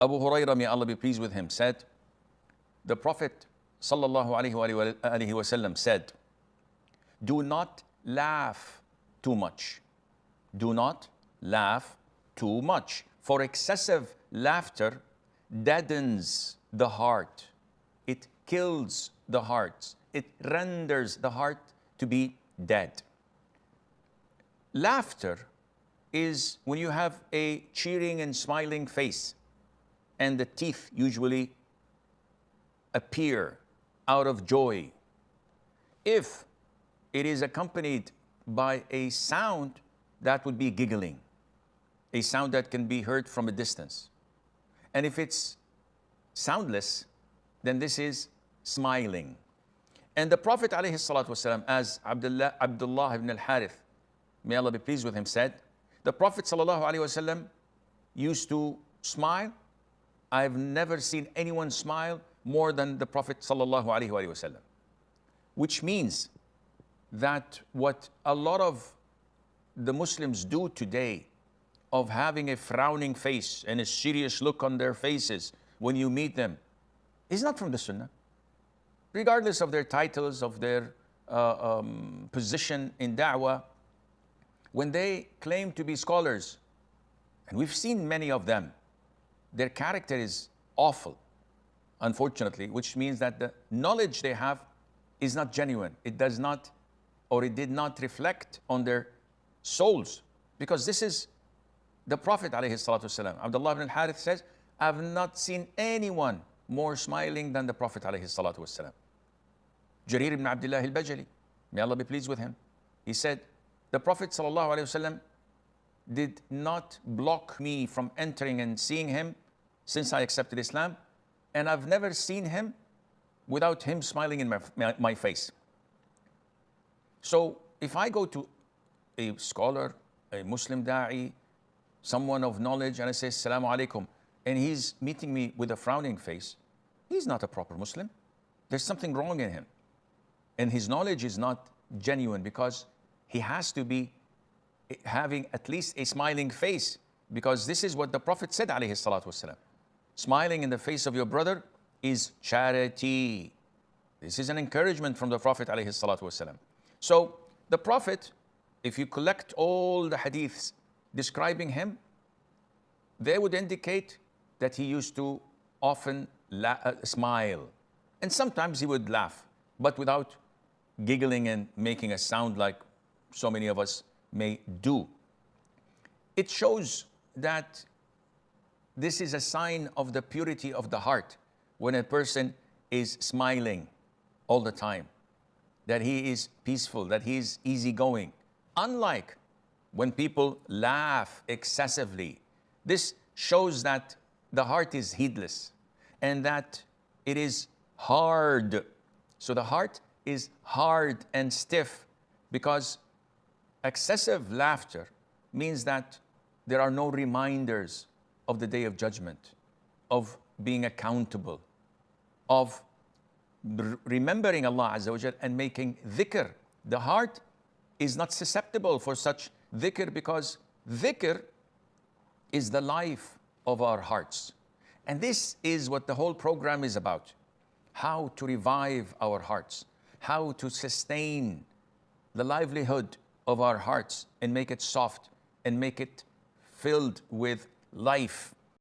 Abu Hurairah, may Allah be pleased with him, said, the Prophet sallallahu alaihi wasallam said, do not laugh too much. Do not laugh too much. For excessive laughter deadens the heart. It kills the heart. It renders the heart to be dead. Laughter is when you have a cheering and smiling face, and the teeth usually appear out of joy. If it is accompanied by a sound, that would be giggling, a sound that can be heard from a distance. And if it's soundless, then this is smiling. And the Prophet ﷺ, as Abdullah ibn al-Harith, may Allah be pleased with him, said, the Prophet ﷺ used to smile. I've never seen anyone smile more than the Prophet ﷺ. Which means that what a lot of the Muslims do today, of having a frowning face and a serious look on their faces when you meet them, is not from the Sunnah. Regardless of their titles, of their position in da'wah, when they claim to be scholars, and we've seen many of them, their character is awful, unfortunately, which means that the knowledge they have is not genuine. It does not, or it did not reflect on their souls, because this is the Prophet ﷺ. Abdullah ibn al-Harith says, I've not seen anyone more smiling than the Prophet ﷺ. Jarir ibn Abdullah al-Bajali, may Allah be pleased with him, he said, the Prophet ﷺ did not block me from entering and seeing him since I accepted Islam, and I've never seen him without him smiling in my face. So if I go to a scholar, a Muslim da'i, someone of knowledge, and I say, Assalamu alaikum, and he's meeting me with a frowning face, he's not a proper Muslim. There's something wrong in him. And his knowledge is not genuine, because he has to be having at least a smiling face, because this is what the Prophet said, alayhi salatu wasalam. Smiling in the face of your brother is charity. This is an encouragement from the Prophet alayhi salatu wasalam. So the Prophet, if you collect all the hadiths describing him, they would indicate that he used to often smile. And sometimes he would laugh, but without giggling and making a sound like so many of us may do. It shows that this is a sign of the purity of the heart when a person is smiling all the time, that he is peaceful, that he is easygoing. Unlike when people laugh excessively, this shows that the heart is heedless and that it is hard. So the heart is hard and stiff, because excessive laughter means that there are no reminders of the day of judgment, of being accountable, of remembering Allah Azza wa Jal and making dhikr. The heart is not susceptible for such dhikr, because dhikr is the life of our hearts. And this is what the whole program is about. How to revive our hearts, how to sustain the livelihood of our hearts and make it soft and make it filled with life.